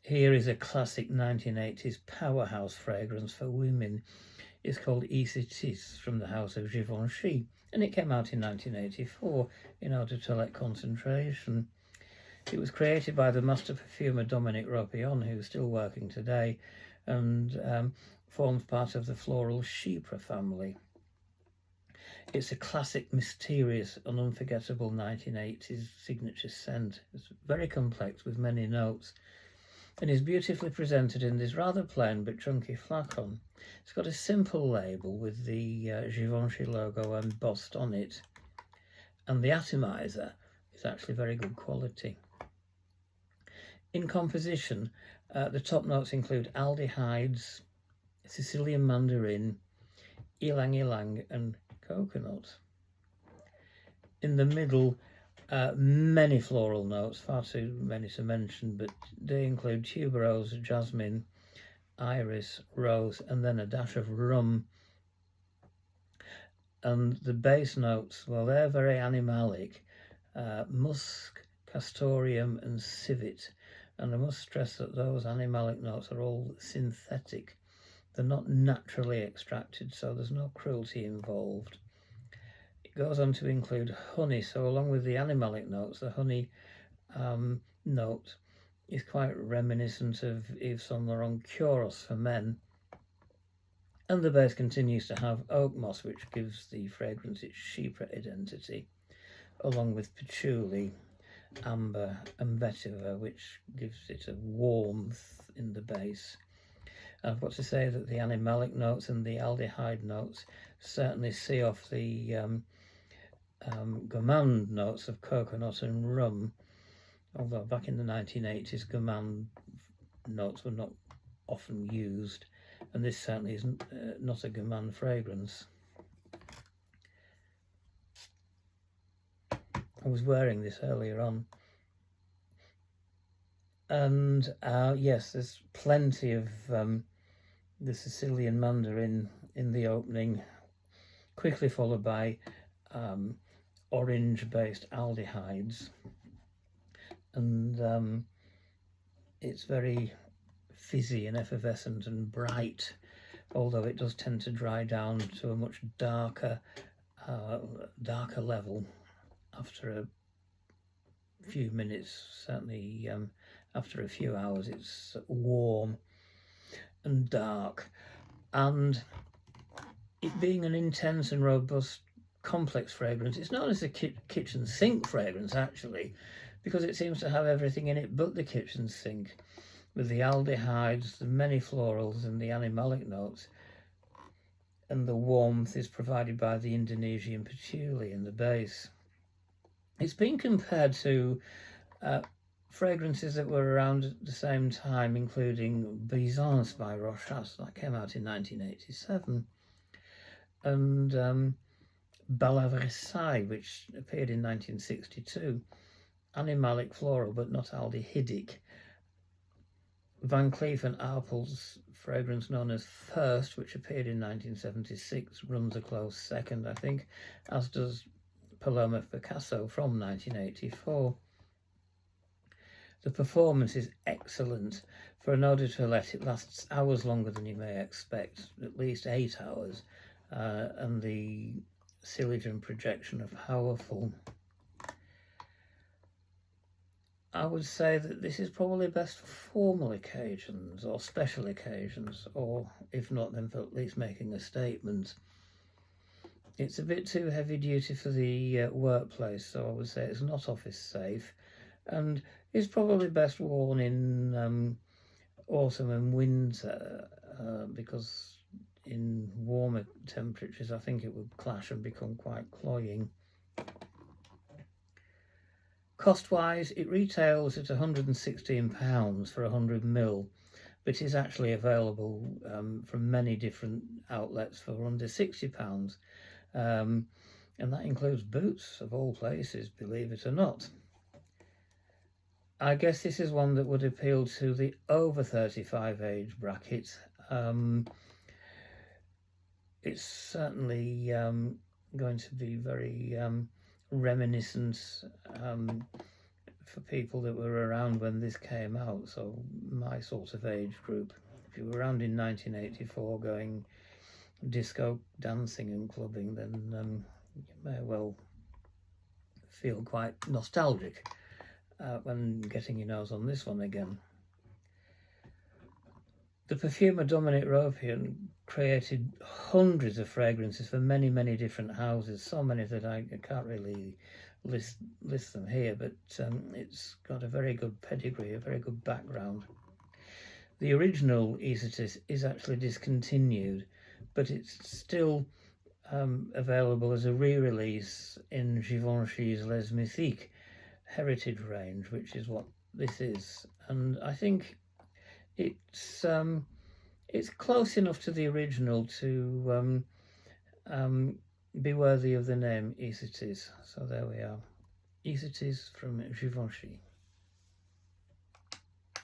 Here is a classic 1980s powerhouse fragrance for women. It's called Ysatis from the house of Givenchy, and it came out in 1984 in Eau de Toilette Concentration. It was created by the master perfumer Dominique Ropillon, who's still working today, and forms part of the floral Chypre family. It's a classic, mysterious and unforgettable 1980s signature scent. It's very complex with many notes, and is beautifully presented in this rather plain but chunky flacon. It's got a simple label with the Givenchy logo embossed on it, and the atomizer is actually very good quality. In composition, the top notes include aldehydes, Sicilian mandarin, ylang ylang, and coconut. In the middle, many floral notes, far too many to mention, but they include tuberose, jasmine, iris, rose, and then a dash of rum. And the base notes, well, they're very animalic, musk, castoreum, and civet. And I must stress that those animalic notes are all synthetic. They're not naturally extracted, so there's no cruelty involved. It goes on to include honey, so along with the animalic notes, the honey note is quite reminiscent of Yves Saint Laurent Curos for men. And the base continues to have oak moss, which gives the fragrance its Chypre identity, along with patchouli, amber, and vetiver, which gives it a warmth in the base. I've got to say that the animalic notes and the aldehyde notes certainly see off the gourmand notes of coconut and rum, although back in the 1980s gourmand notes were not often used, and this certainly is not a gourmand fragrance. I was wearing this earlier on, and yes, there's plenty of the Sicilian mandarin in the opening, quickly followed by orange-based aldehydes, and it's very fizzy and effervescent and bright, although it does tend to dry down to a much darker level after a few minutes. Certainly after a few hours it's warm and dark, and it being an intense and robust complex fragrance, it's known as a kitchen sink fragrance actually, because it seems to have everything in it but the kitchen sink, with the aldehydes, the many florals, and the animalic notes, and the warmth is provided by the Indonesian patchouli in the base. It's been compared to fragrances that were around at the same time, including Byzance by Rochas, that came out in 1987, and Bala Versailles, which appeared in 1962, animalic floral but not aldehydic. Van Cleef and Arpels fragrance known as First, which appeared in 1976, runs a close second, I think, as does Paloma Picasso from 1984. The performance is excellent. For an eau de toilette, it lasts hours longer than you may expect, at least 8 hours, and the sillage and projection are powerful. I would say that this is probably best for formal occasions or special occasions, or if not, then for at least making a statement. It's a bit too heavy duty for the workplace, so I would say it's not office safe, and is probably best worn in autumn and winter, because in warmer temperatures I think it would clash and become quite cloying. Cost-wise, it retails at £116 for 100ml, but is actually available from many different outlets for under £60, and that includes Boots, of all places, believe it or not. I guess this is one that would appeal to the over 35 age bracket. It's certainly going to be very reminiscent for people that were around when this came out, so my sort of age group. If you were around in 1984 going disco dancing and clubbing, then you may well feel quite nostalgic when getting your nose on this one again. The perfumer Dominic Ropian created hundreds of fragrances for many, many different houses, so many that I can't really list them here, but it's got a very good pedigree, a very good background. The original Ysatis is actually discontinued, but it's still available as a re-release in Givenchy's Les Mythiques heritage range, which is what this is. And I think it's close enough to the original to be worthy of the name Ysatis. So there we are. Ysatis from Givenchy.